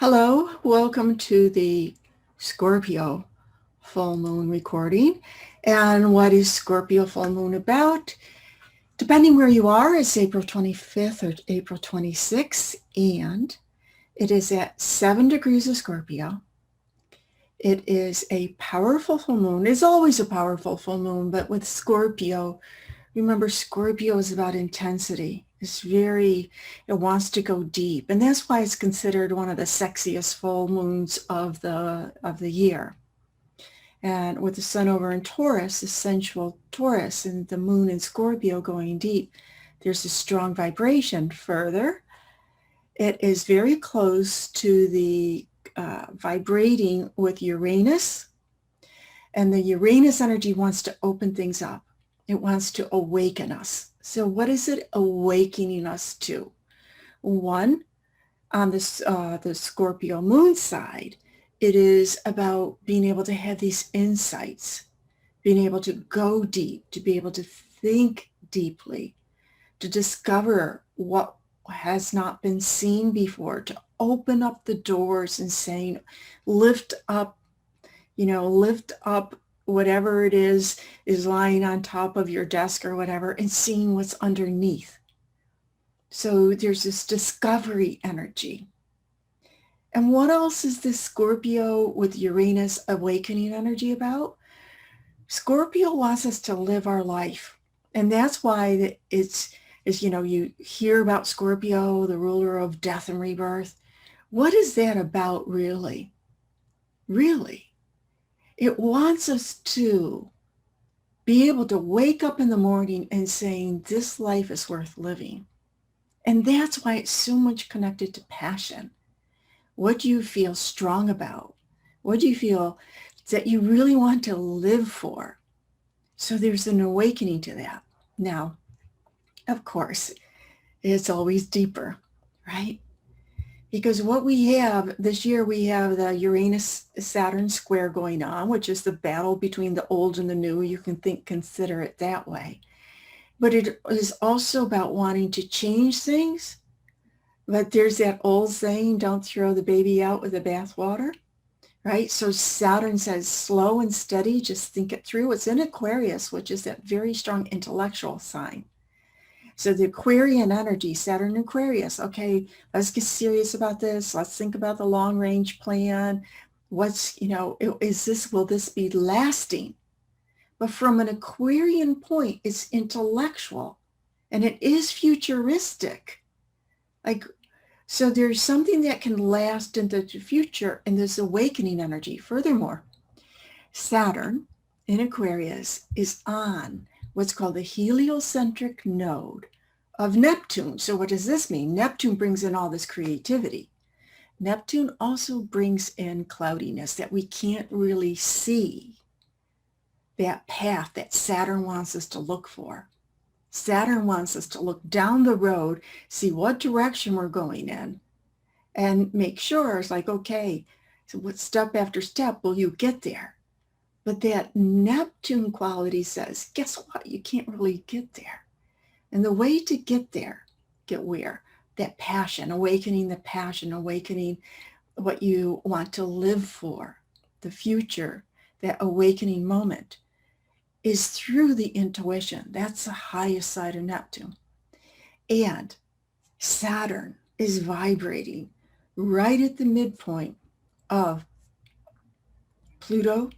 Hello, welcome to the Scorpio full moon recording. And what is Scorpio full moon about? Depending where you are, it's April 25th or April 26th, and it is at 7 degrees of Scorpio. It is a powerful full moon. It's always a powerful full moon, but with Scorpio, remember Scorpio is about intensity. It wants to go deep. And that's why it's considered one of the sexiest full moons of the year. And with the sun over in Taurus, the sensual Taurus, and the moon in Scorpio going deep, there's a strong vibration. Further, it is very close to the vibrating with Uranus. And the Uranus energy wants to open things up. It wants to awaken us. So what is it awakening us to? One, on the Scorpio moon side, it is about being able to have these insights, being able to go deep, to be able to think deeply, to discover what has not been seen before, to open up the doors and saying, lift up whatever it is lying on top of your desk or whatever, and seeing what's underneath. So there's this discovery energy. And what else is this Scorpio with Uranus awakening energy about? Scorpio wants us to live our life. And that's why you hear about Scorpio, the ruler of death and rebirth. What is that about really? Really? It wants us to be able to wake up in the morning and saying, this life is worth living. And that's why it's so much connected to passion. What do you feel strong about? What do you feel that you really want to live for? So there's an awakening to that. Now, of course, it's always deeper, right? Because what we have this year, we have the Uranus-Saturn square going on, which is the battle between the old and the new. You can consider it that way. But it is also about wanting to change things. But there's that old saying, don't throw the baby out with the bathwater, right? So Saturn says slow and steady, just think it through. It's in Aquarius, which is that very strong intellectual sign. So the Aquarian energy, Saturn Aquarius, okay, let's get serious about this. Let's think about the long range plan. Will this be lasting? But from an Aquarian point, it's intellectual and it is futuristic. So there's something that can last into the future in this awakening energy. Furthermore, Saturn in Aquarius is on what's called the heliocentric node of Neptune. So what does this mean? Neptune brings in all this creativity. Neptune also brings in cloudiness that we can't really see, that path that Saturn wants us to look for. Saturn wants us to look down the road, see what direction we're going in, and make sure it's like, okay, so what step after step will you get there? But that Neptune quality says, guess what? You can't really get there. And the way to get there, get where? That passion, awakening the passion, awakening what you want to live for, the future, that awakening moment, is through the intuition. That's the highest side of Neptune. And Saturn is vibrating right at the midpoint of Pluto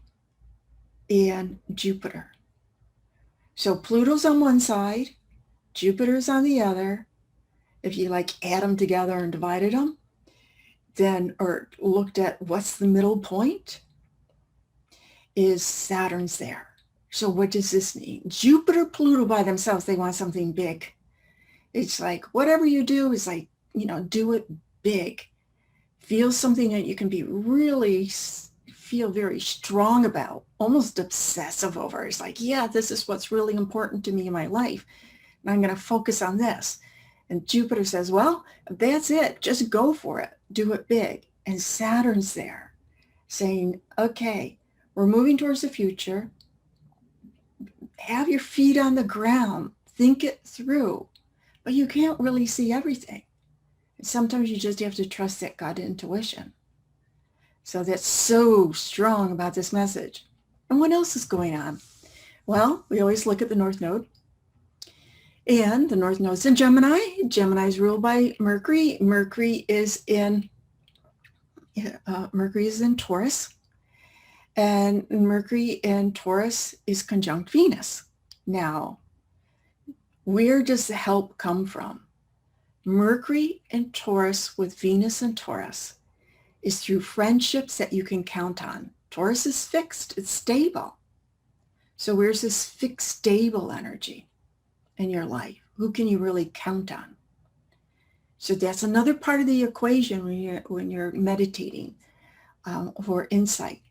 and Jupiter. So Pluto's on one side, Jupiter's on the other. If you add them together and divided them, or looked at what's the middle point, is Saturn's there. So what does this mean? Jupiter, Pluto by themselves, they want something big. It's like, whatever you do is do it big. Feel something that you can feel very strong about, almost obsessive over. It's like, yeah, this is what's really important to me in my life. And I'm going to focus on this. And Jupiter says, well, that's it. Just go for it. Do it big. And Saturn's there saying, okay, we're moving towards the future. Have your feet on the ground. Think it through. But you can't really see everything. And sometimes you just have to trust that gut intuition. So that's so strong about this message. And what else is going on? Well, we always look at the North Node. And the North Node's in Gemini. Gemini is ruled by Mercury. Mercury is in Taurus. And Mercury in Taurus is conjunct Venus. Now, where does the help come from? Mercury in Taurus with Venus in Taurus is through friendships that you can count on. Taurus is fixed, it's stable. So where's this fixed, stable energy in your life? Who can you really count on? So that's another part of the equation when you're meditating for insight.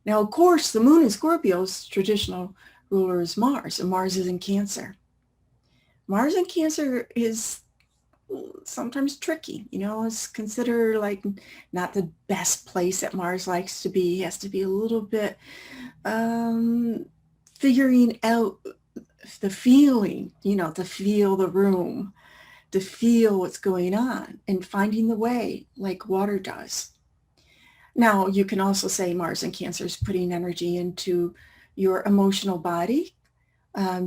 Now, of course, the moon in Scorpio's traditional ruler is Mars, and Mars is in Cancer. Mars in Cancer is sometimes tricky, it's considered like not the best place that Mars likes to be. It has to be a little bit figuring out the feeling, to feel the room, to feel what's going on and finding the way like water does. Now, you can also say Mars in Cancer is putting energy into your emotional body,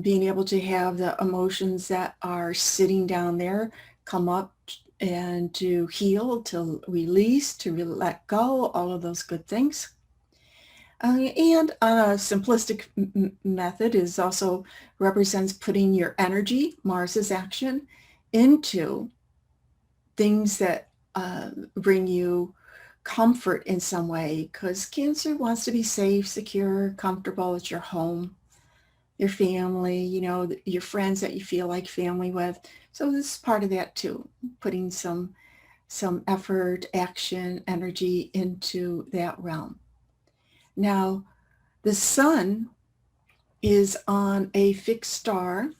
being able to have the emotions that are sitting down there come up and to heal, to release, to let go, all of those good things. And a simplistic method is also represents putting your energy, Mars's action, into things that bring you comfort in some way, because Cancer wants to be safe, secure, comfortable. It's your home, your family, your friends that you feel like family with. So this is part of that too, putting some effort, action, energy into that realm. Now, the sun is on a fixed star,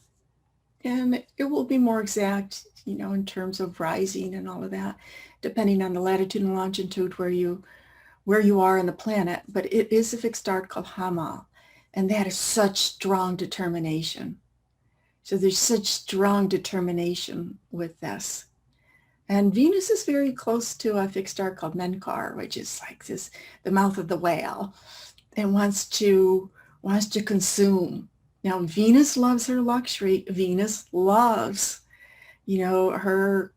and it will be more exact, in terms of rising and all of that, depending on the latitude and longitude where you are in the planet. But it is a fixed star called Hamal, and that is such strong determination. So there's such strong determination with this. And Venus is very close to a fixed star called Menkar, which is like the mouth of the whale, and wants to consume. Now, Venus loves her luxury. Venus loves, her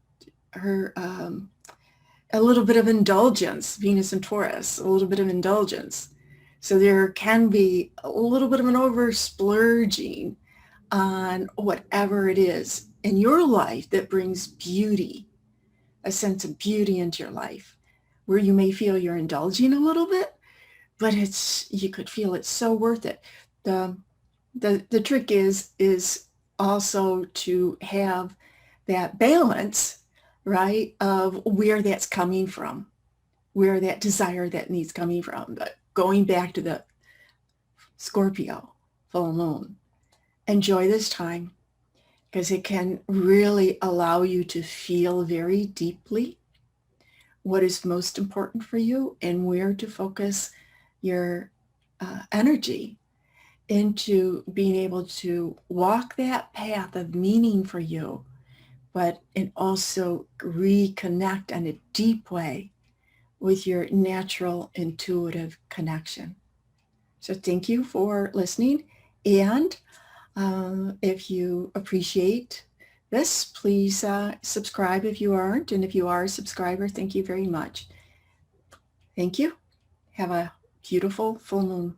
a little bit of indulgence. Venus and Taurus, a little bit of indulgence. So there can be a little bit of an over splurging on whatever it is in your life that brings beauty, a sense of beauty into your life, where you may feel you're indulging a little bit, but you could feel it's so worth it. The trick is also to have that balance, right, of where that's coming from, where that desire that needs coming from. But going back to the Scorpio full moon, enjoy this time, because it can really allow you to feel very deeply what is most important for you and where to focus your energy into being able to walk that path of meaning for you, and also reconnect in a deep way with your natural intuitive connection. So thank you for listening. And if you appreciate this, please subscribe if you aren't. And if you are a subscriber, thank you very much. Thank you. Have a beautiful full moon.